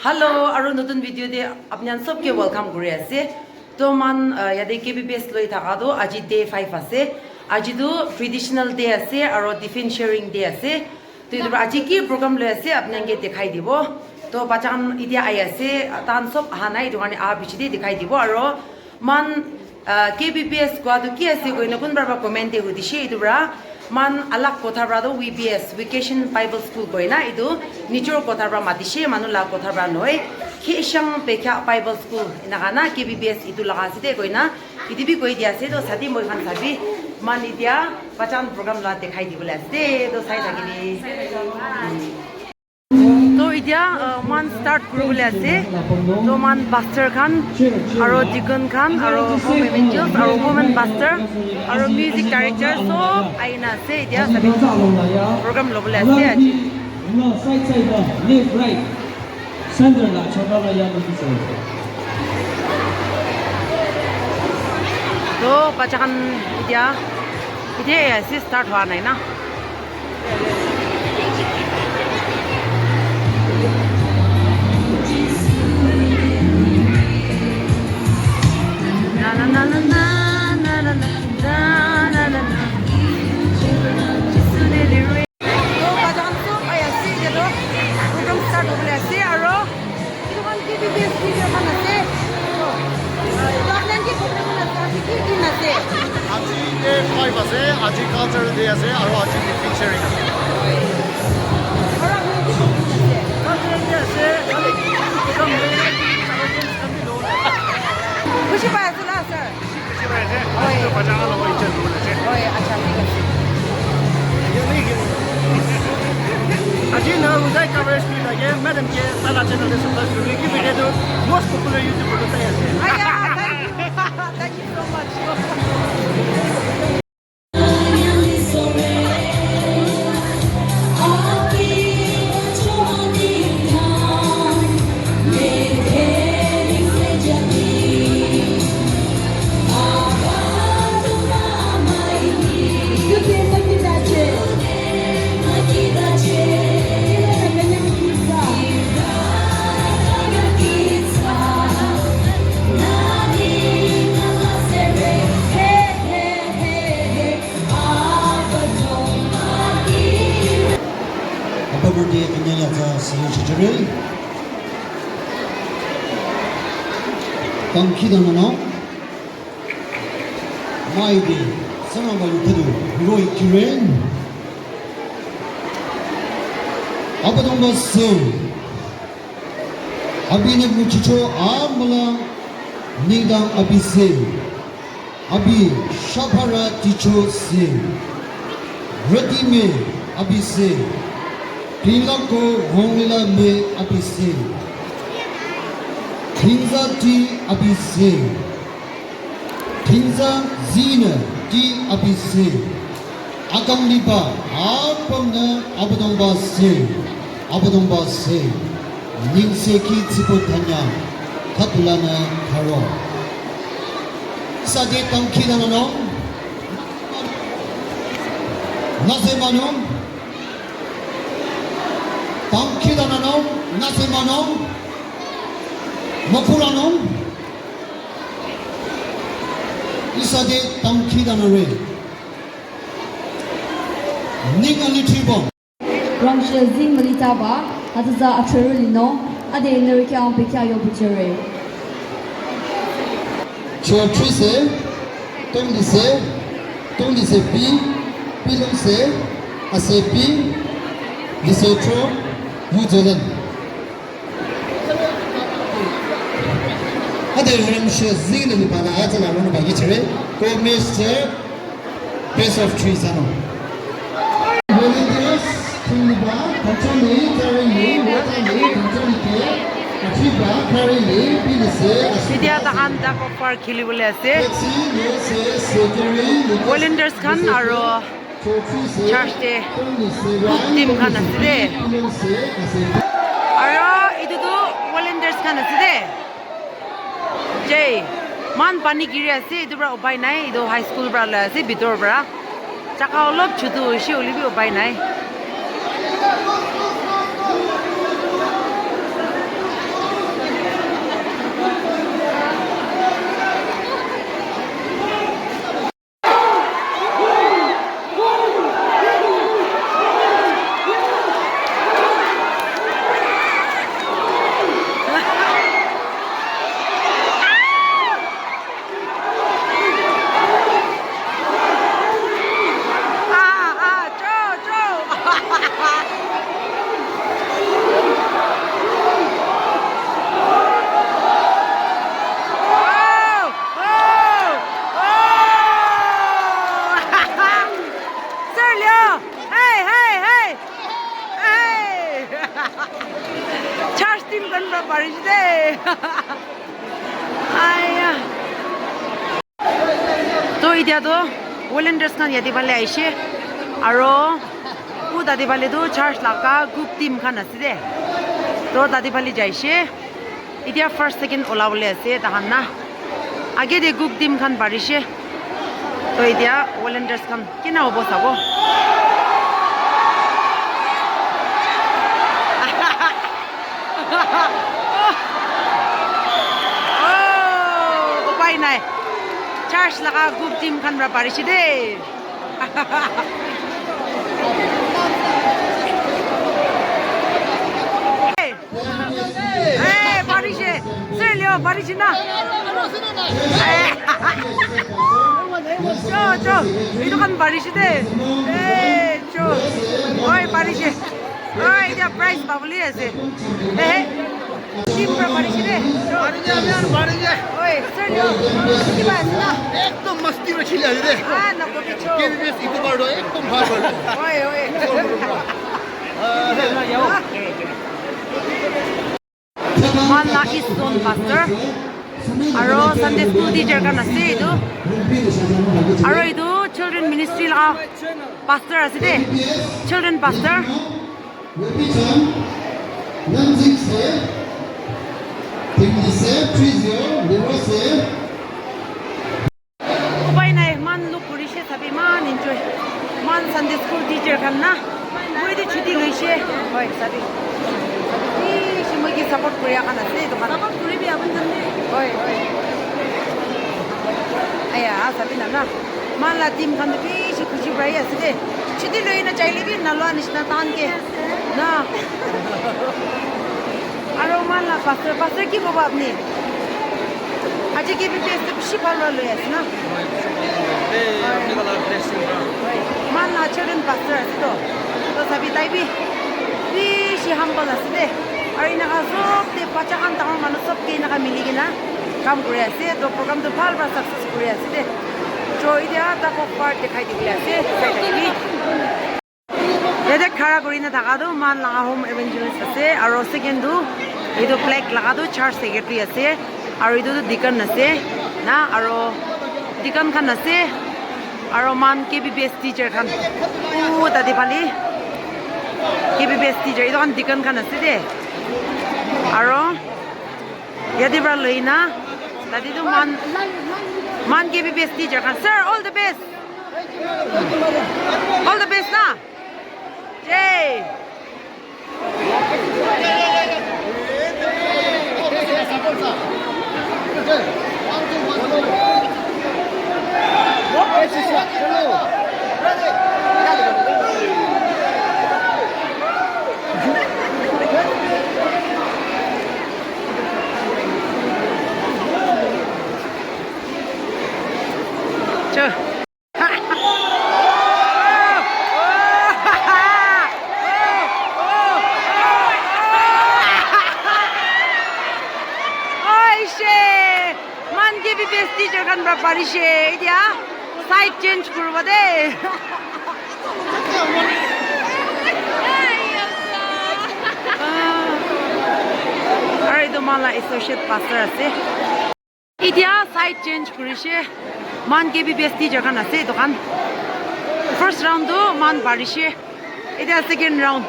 Hello, aru notun video de apnan sabke welcome kuri ase. To man yade KBBS loi thaka do aji day 5 ase. Aji do traditional day ase aru tiffin sharing day ase. To idu aji ki program loi ase apnan ke dikhai dibo. To bachan idia ai ase tan sob hanai dogani a bichide dikhai dibo aru man KBBS ko adu ki ase koina kun barba comment de hudishi idura man alak kotha brado VBS Vacation Bible School koina idu nijor kotha bra matishe manu la kotha bra noi khishang pekha Bible School inagana KBBS idu laga site koina idibi koi dia se do sadi moi khan sabi man idia bachan program la dekhai di bola se do sai thakini to idia man start kuru bola se to man pastor khan aro deacon khan aro home evangelists aro women pastor aro music director so aina se idia sabi program lo bola se aji no side left right center la chota la ya di se to bachan idia se start hua nai na na na na na na na na na na na na suneli re to bachan so aya si je do program start ho gaya se aro idu kan KBBS video kan ase to apnan ki program na ase ki na se aji day 5 ase aji culture day ase aro aji tiffin sharing ase aro culture day ase खुशी पाया ना sir खुशी पाया थे तो बचाना लोगों इच्छा दूर है ओए अच्छा ठीक है ये नहीं है अजी ना उधर कवरेज भी लगे मैडम के सारा चैनल पे सब कुछ की वीडियो तो मोस्ट पॉपुलर यूट्यूबर होता है thank you so much birthday kanyanya za siyo chijure tangki dana mai de sama ba yutudu roi kiren abadong basu abine muchicho amala nidang abise abi shapara ticho se redime abise Tilako hongla me abise Tinza ti abise Tinza zina ti abise Agam liba apamna abadongba se Ningse ki tsipotanya Katulana karo Sade tangkida nano Nase manong Tangkidanano, nasimano, mapurano, isade tangkidanare. Ningali tribon. Ramsha zing malitaba, ataza atrelino, ade nerika on pekya buchere. Chotrise, tondise pi, pilonse, asepi, Lisotro, New Zealand. Other Ramsha Zil in the Panata, I want to buy it. Go Mr. Base of Trisano. Volunteers, Tuniba, Contoni, carrying water, Contoni, Achiba, carrying, Pilise, Sidia the anda ko par khili bole ase volunteers khan aro church de team khan ase aro idu do volunteers khan ase jay man pani giri ase idu bra upai nai idu high school bra la ase bitor bra chaka olop chudu shi olibi upai nai Charge team kan Paris deh. Ayah. To idia to volunteers kan yati bale aishe. Aro u dadi bale to charge laka group team kan aside. To dadi bale jaishe. Idia first second ola bole ase tahan na. Age de group team kan barishe. To idia volunteers kan kina obo sabo. Oh, upai nai. Charge laka group team kan ra parishi de. Hey, parishi. Serlio parishi na. Cho. Itu kan parishi de. Eh, cho. Oi, parishi. Oi, dia price babli ase. Team pra parishi de. बारिजे Oi, Serlio. Kiphire na. एकदम मस्ती में खिले दे Ah, na kopicho. KBBS इको बाडो एकदम भार बाडो Oi. Man na is zone pastor. Aro Sunday school teacher kan ase itu. Aro itu children ministry la pastor ase de. Children pastor. Upai nai man look purishe sabi man enjoy. Man Sunday school teacher kan na. Moi de chuti loishe. Oi sabi. Si moi ki support kuriya kan ase itu kan. Support kuri bi abun janne. Oi. Aya sabi na na. Man la team kan bi si kuchi brai ase de. Chuti loi na chaile bi na lo anisna tan ke. Na. Aro man la pastor ki boba apni. Aje ki BBS to bishi bhalo loi ase na. Man la children pastor ase to. To sabi tai bi. Bishi humble ase de. Ari na sob te pachakan ta manu sob ke na mili gina kam kuri ase to program to bhal ba success kuri ase de. Joy dia ta ko part dikhai di ase sai dai. Dede khara kuri na thaka do man la home evangelist ase aro second do edu flag laga do church secretary ase aro edu deacon ase na aro deacon khan ase aro man KBBS teacher khan u tadi bali KBBS teacher edu kan deacon khan ase de aro yadi bra loina tadi do man KBBS teacher khan sir all the best na Jay KBBS teacher kan parishe idia side change kurba de Ari do mala associate pastor ase idia side change kurishe man KBBS teacher kan ase to kan first round do man parishe idia second round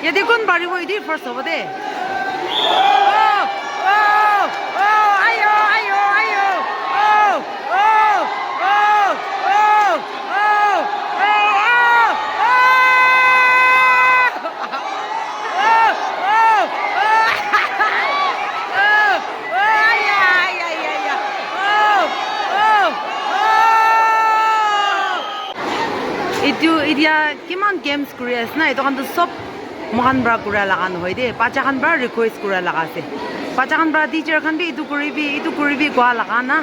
yadi kon paribo idi first hobo de Idia kiman games kurias na ito kan to sop mohan bra kura lagan hoy de pacha kan bra request kura lagase pacha kan bra teacher kan bi itu kuribi kwa lagana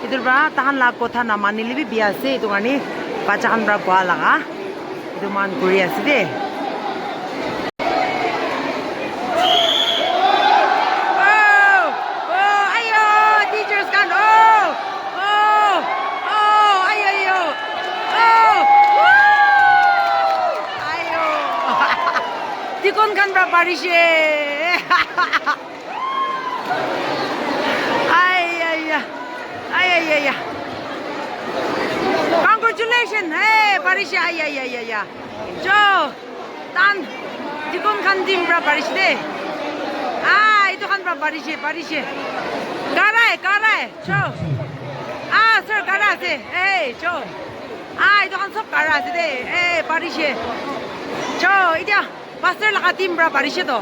idur bra tahan la kotha na manili bi biase itu gani pacha kan bra kwa laga itu man kurias de bra parishe. Ay. Congratulations. Hey, parishe. Ay. Jo, tan. Dikon kan dim bra parishe de. Itu kan bra parishe. Karai. Jo. Sir, kara se. Hey, Jo. Itu kan sob kara se de. Hey, parishe. Jo, idia. Pastor laka dim bra parishe to.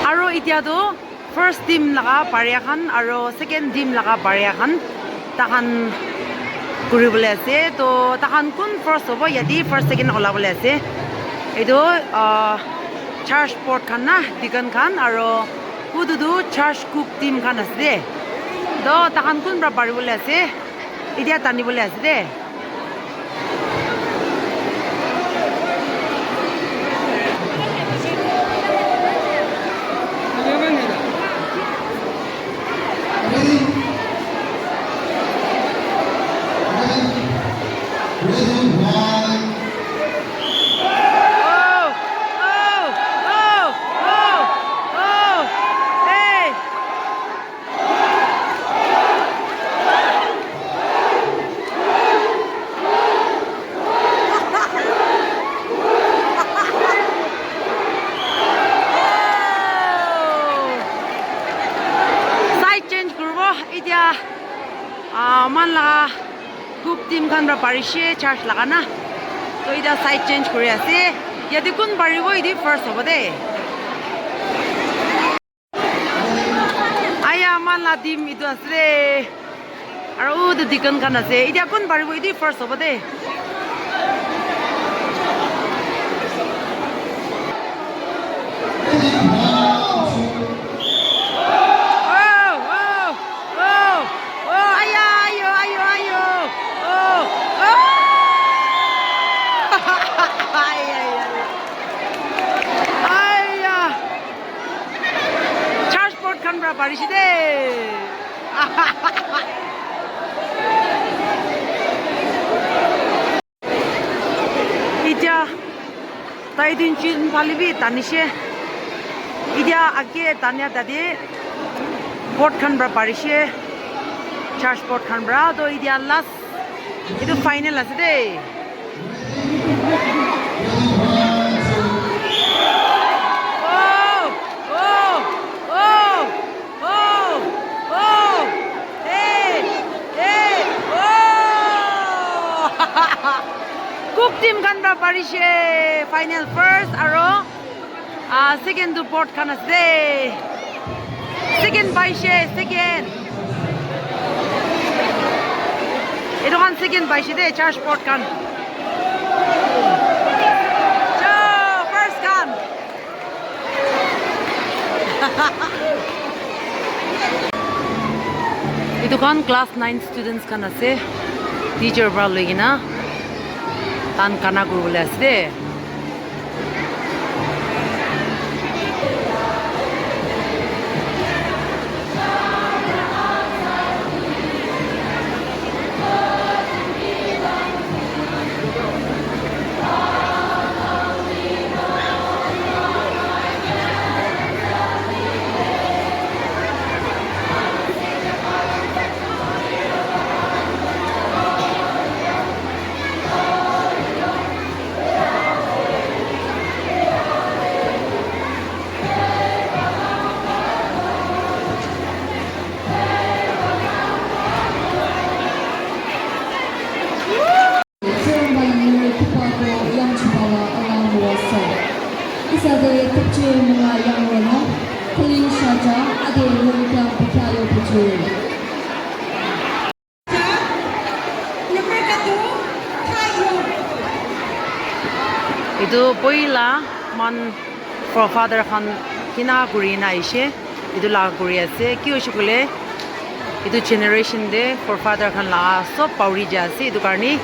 Aro idia to. First team laka pariakan, aro second team laka pariakan. Takan kuri boleh ase. To takan kun first hobo, yadi first second ola boleh ase. Itu charge port kan na, dikan kan, aro hududu charge cook team kan ase de. Do takan kun bra pari boleh ase. Idia tani boleh ase de. Man la group team kan bra parishe charge laga na to ida side change kori ase yadi kun paribo idi first hobo de aya man la team idu ase aro de dikan kan ase ida kun paribo idi first hobo de Parishe de. Idia taidin chin palibi tanishe. Idia age tanya tadi port kan bra parishe charge port kan bra to idia last itu final ase de. Cook team kan bra parishe final first aro second to port kan ase second paishe second itu kan second paishe de charge port kan jo first kan itu kan class 9 students kan ase teacher bra lagina tan kana guru boleh ase de Isade tepche mga yang wano, kaling shaja ade lungkang pikayo pichure. Itu poila man for father kan kina guri na ishe itu la guri ase ki oshukule itu generation de for father kan la so pauri jase itu karni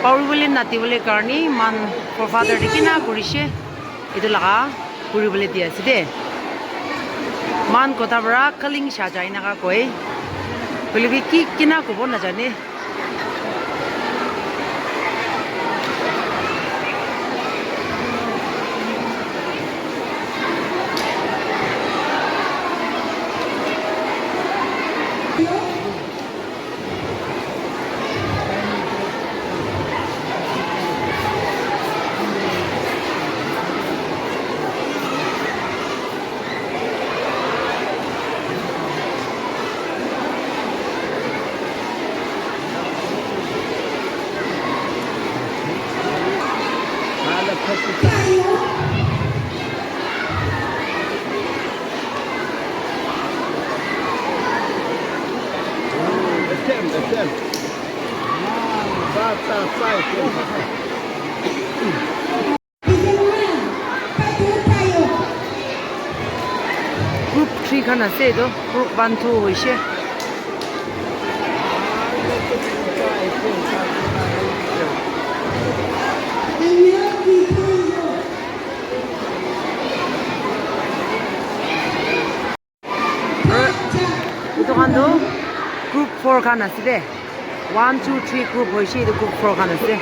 pauri bole nati bole karni man for father de kina guri she itu laga guri bole dia ase de man kota bra kaling shajai na ka koi bole ki kina ko bon na jane Group 3 kan ase do group 1 2 hoise itu kan do group 4 kan ase de 1 2 3 group hoise itu group 4 kan ase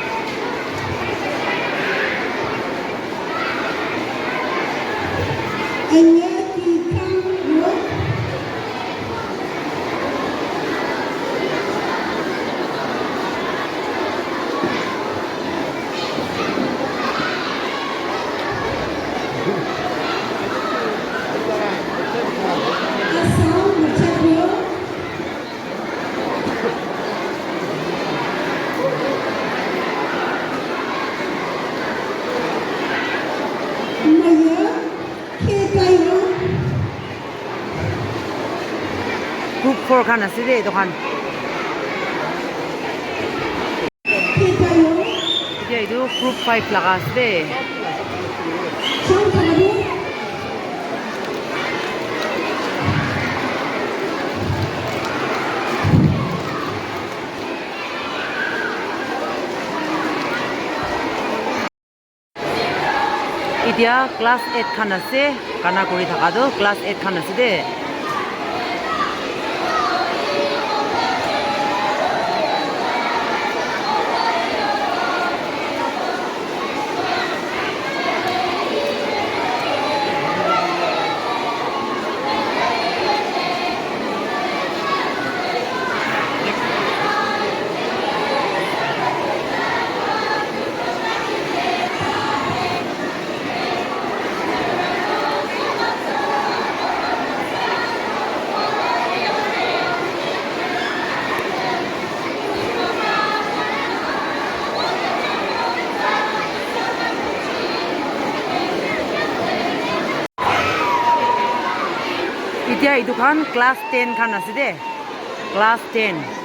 group 4 kan ase de itu kan dia itu group 5 laga ase de Idia class 8 kan ase kana kori thaka do class 8 kan ase de Itia itu kan class 10 kan ase de class 10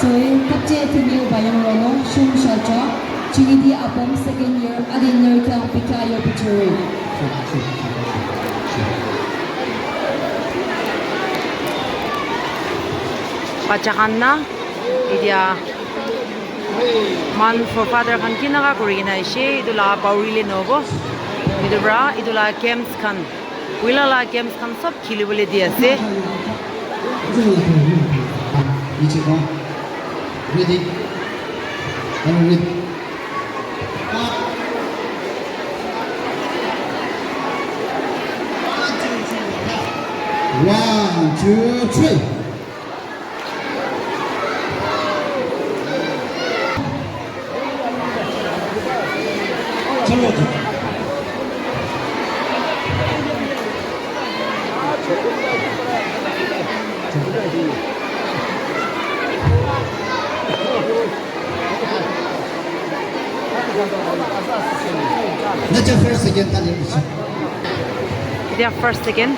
Soy kapje tinyo bayang rono shum shaja chingidi apom second year adin nerkang pikayo pichuri pacakan na idia man for father kan kinaga kurina ishe idula baurile nogo idubra idula games kan wila la games kan sob khili bole di ase Ready? I'm ready. 1, 2, 3. That's your first again, Tanya. They are first again.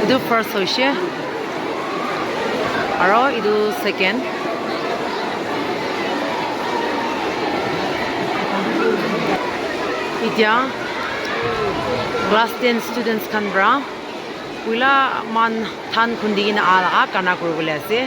Idu first hoishe aro idu second. Itya class 10 students kan bra wila man than khundi na ala kana kuribole ase.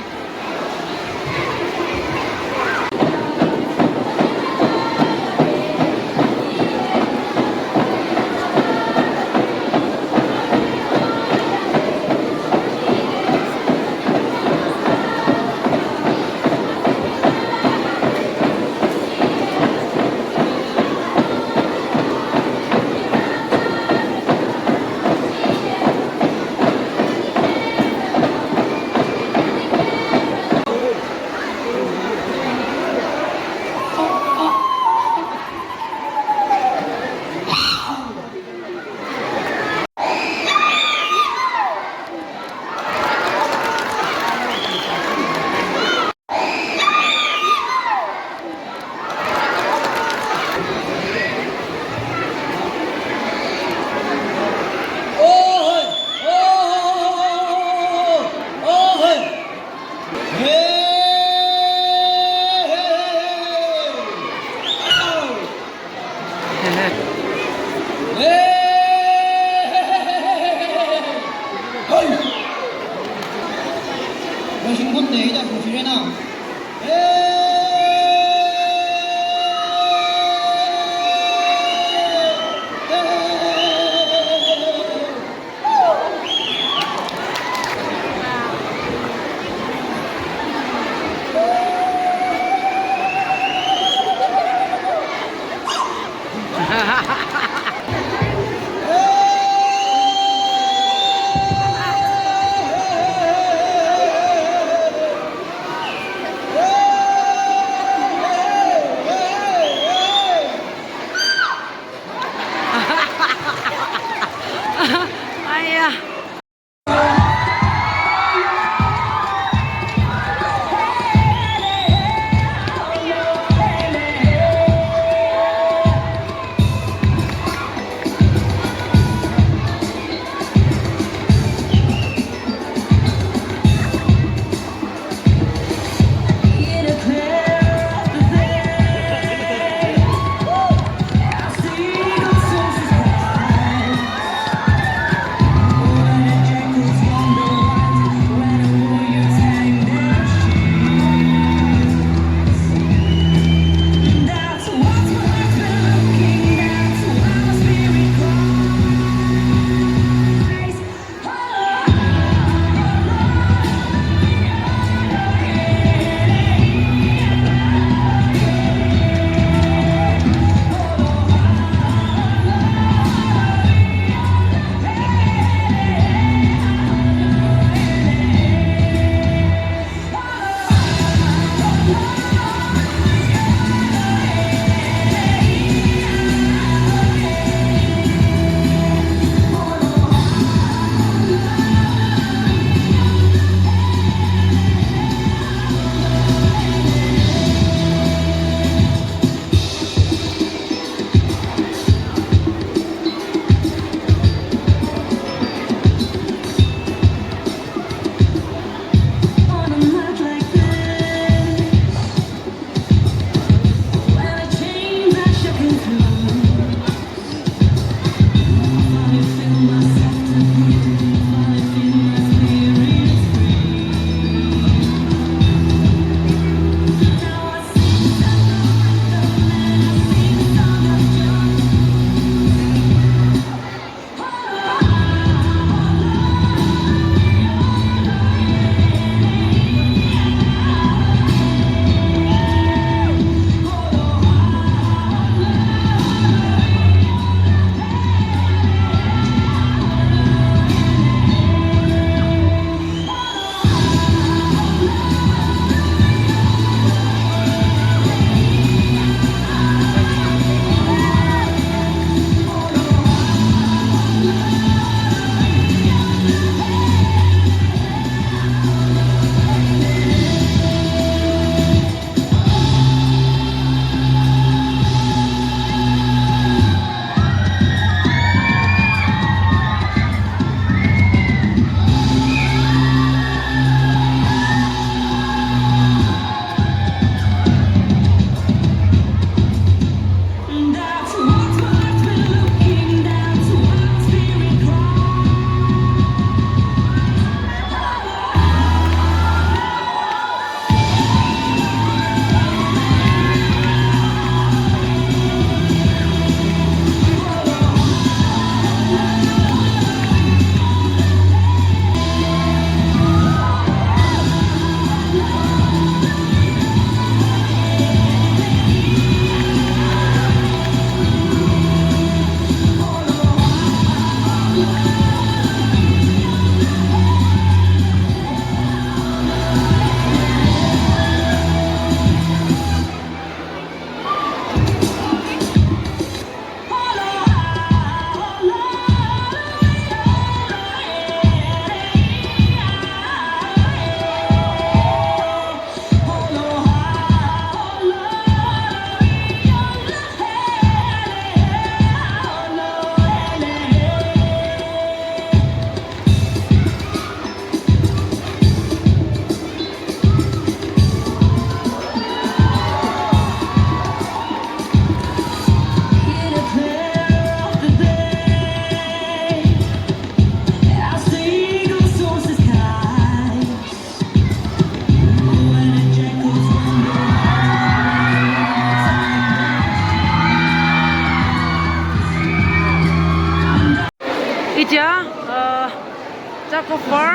for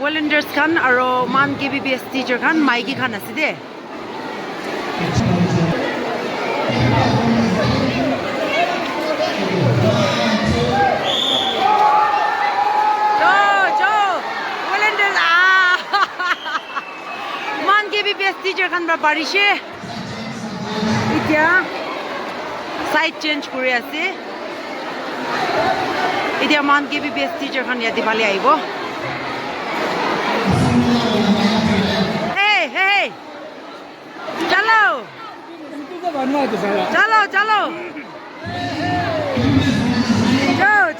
volunteers khan aro man KBBS teacher khan maiki khan ase de volunteers man KBBS teacher khan ba barishe itia side change kori ase itia man KBBS teacher khan yati bali aibo hey chalo chalo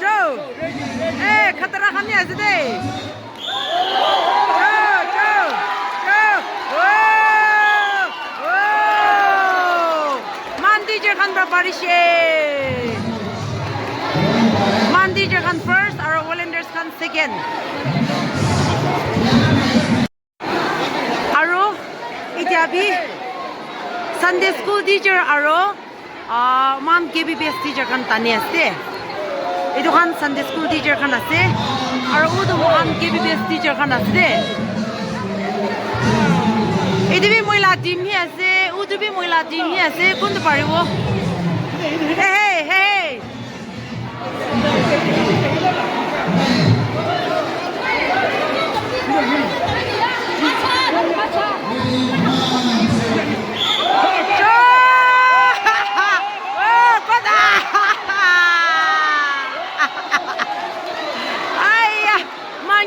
jo hey khatara khan ase de jo man teacher khan ba barishe man teacher khan first aro volunteers khan second aro itia bhi Sunday school teacher aro man KBBS teacher khan tani ase edu khan Sunday school teacher khan ase aro udu man KBBS teacher khan ase edu bhi moila team hi ase udu bhi moila team hi ase kundu paribo hey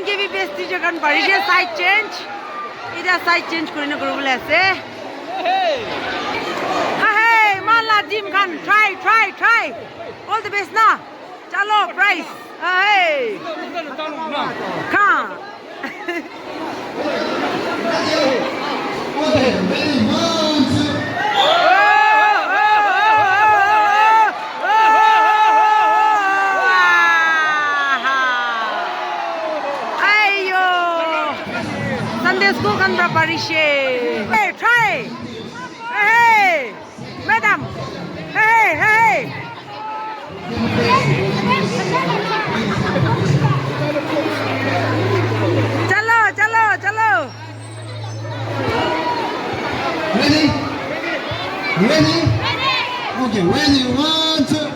KBBS teacher kan barishe side change ida side change korina koribole ase hey mala team kan try all the best na chalo prize hey come Sunday school kan barishe hey try hey madam hey chalo ready okay ready 1 2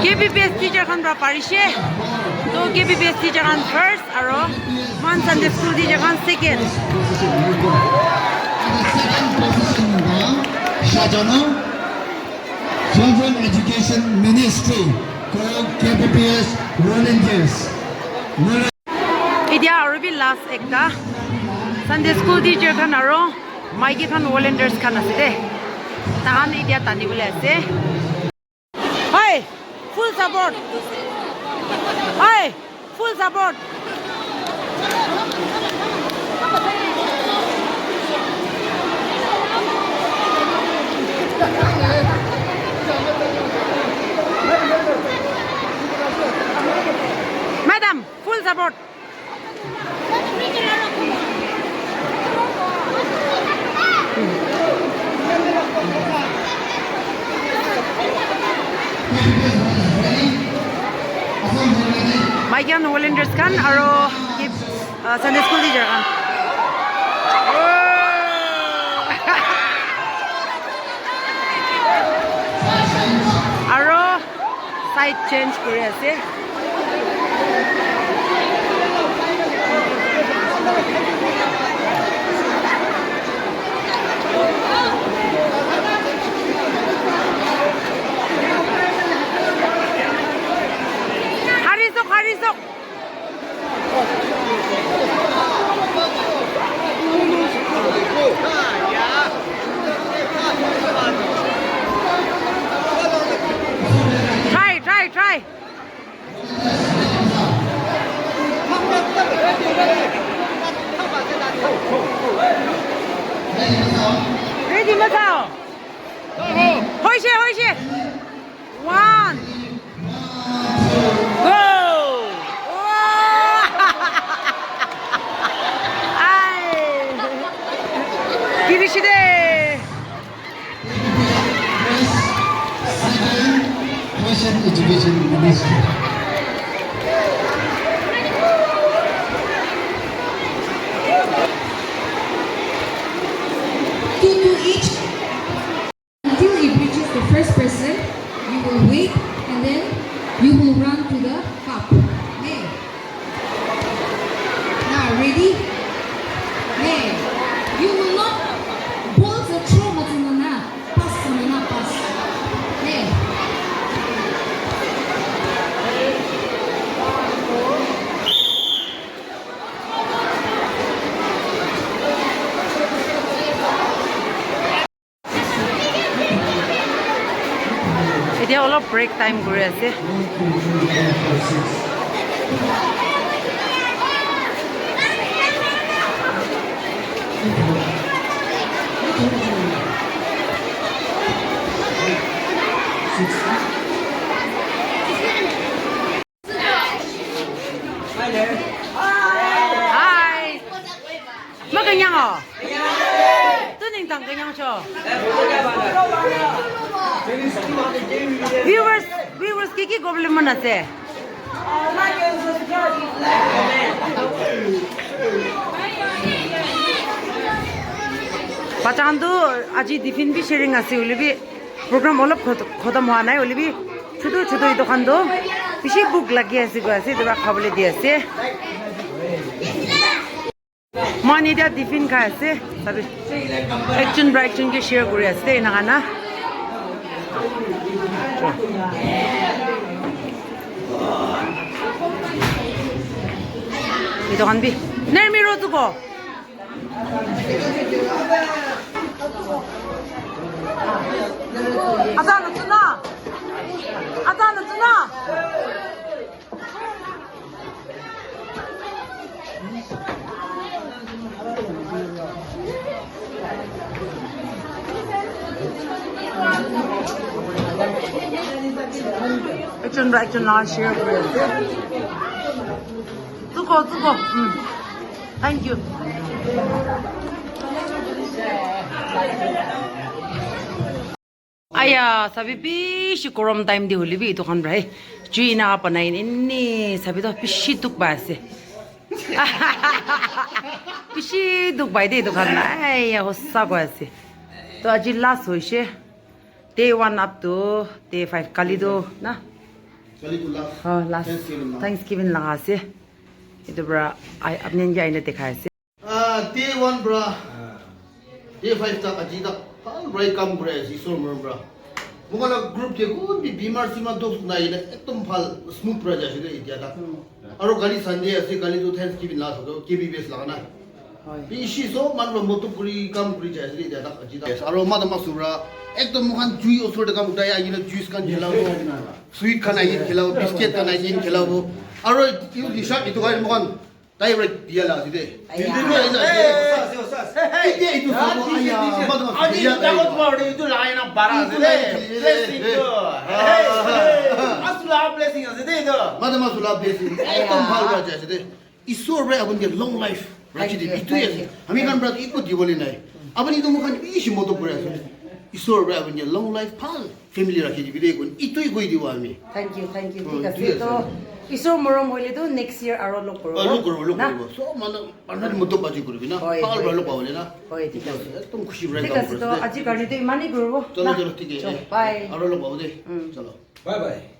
KBBS teacher kan barishe to KBBS teacher kan first aro man Sunday school teacher kan second Shajana Children Education Ministry called KBBS volunteers idia aro bi last ekta Sunday school teacher kan aro maiki kan volunteers kan ase de tahan idia tani bole ase hey full support madam full support Maikian volunteers kan aro Sunday school teacher kan aro side change kori ase Harisok try ready matao hoishe 1 go 기비시대. Second, Fashion Education Ministry. Two to each. Until it reaches the first person, you will wait and then you will run to the cup. Okay. Now ready? Okay. You will not bolt the throw na pass na pass. Okay. এতিয়া অলপ break time কৰি আছে Hi Mất cái nhang à? Tôi định tặng cái nhang cho Viewers কি problem আছে পাচানটো আজি ডিফিন B sharing আছে ওলিবি programme অলপ খতম হওয়া নাই ওলিবি ছোট ছোট এই দোকানটো বেশি বুক লাগি আছে গৈ আছে তোরা খাবলৈ দি আছে মই এতিয়া ডিফিন খাই আছে সাবি একজন ব্রাইকজনকে শেয়ার কৰি আছে এনাগানা Ito kan bi. Nermi ro to ko. Ata na tuna. Ata na tuna. Action na share ko. Tuko. Thank you. Aya, sabi pishi korom time di huli bi ito kan bray. Chui na pa na ini sabi to pishi tuk ba ase. Pishi tuk ba ito kan na ay hossa ko ase. To aji last hoise. Day 1 up to day 5 kalido na. Oh, last Thanksgiving lang ase. Ito bra ay apnen ya ina dekha ase. Day 1 bra. Day 5 tak aji tak hal right kam bra si so mer bra. Mukha group je ko bi bimar sima dok na ina ekdom phal smooth bra ja sile itia tak. Aro gali Sunday ase gali to Thanksgiving last ho KBBS la na. Ishi so man lo motu puri kam puri ja sile itia tak aji tak. Aro ma dama sura ekdom mukhan jui osor de kam daya ina juice kan khilao sweet kan ayin khilao biscuit kan ayin khilao aro you disha itu kan mukhan direct dia la sile. Itu lo ina itu so aya ma dama Aji takut mau itu lain apa barang blessing tu. Asula blessing ada itu. Madam Asula blessing. Ekdom bhal raja ase de. Isor re abun ke long life. Rachi de itu ase. Ami kan brat ikut di bole nai. Abun itu mukhan ishi moto pore ase. Isor re abun ke long life phal family rakhi di bide kun. Itu i goi diwa ami. Thank you. ঠিক আছে তো ইসো মৰম হইলে তো next ইয়াৰ আৰু log কৰব Look karo. So mana panhari moto baji kurbi na. Phal bhalo pawle na. হয় ঠিক আছে Ekdom khushi bra ঠিক kam আছে তো kore. আজি কাৰণে তো ইমানেই কৰব Chalo chalo ठीक है. Bye Aro lo pawde. Chalo. Bye bye.